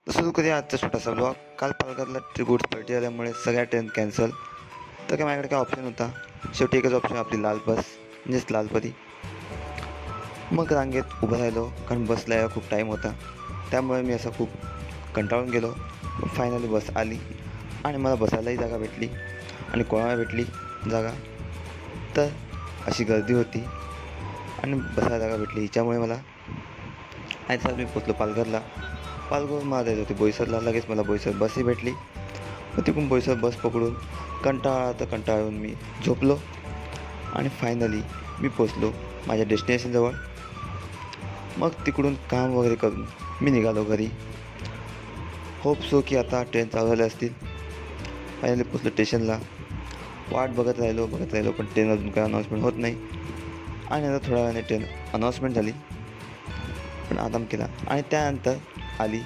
तर सुरू करूया आजचा छोटासा ब्लॉग. काल पालघरला गुड्स पार्टी आल्यामुळे सगळ्या ट्रेन कॅन्सल. तर काय माझ्याकडे काय ऑप्शन होता. शेवटी एकच ऑप्शन आपली लाल बस म्हणजेच लालपरी. मग रांगेत उभं राहिलो कारण बसला यायला खूप टाईम होता. त्यामुळे मी असं खूप कंटाळून गेलो. फायनली बस आली आणि मला बसायलाही जागा भेटली आणि कोणाला भेटली जागा तर अशी गर्दी होती आणि बसायला जागा भेटली हिच्यामुळे मला. आणि तर मी पोचलो पालघरला. पालघरहून मला जायचं होते बोईसरला. लगेच मला बोईसर बसही भेटली. मग तिकडून बोईसर बस पकडून कंटाळून मी झोपलो आणि फायनली मी पोचलो माझ्या डेस्टिनेशनजवळ. मग तिकडून काम वगैरे करून मी निघालो घरी. होप सो की आता ट्रेन चालू झाल्या असतील. फायनली पोचलो स्टेशनला. वाट बघत राहिलो पण ट्रेन अजून काही अनाऊन्समेंट होत नाही. आणि आता थोड्या वेळाने ट्रेन अनाऊन्समेंट झाली पण आराम केला आणि त्यानंतर आली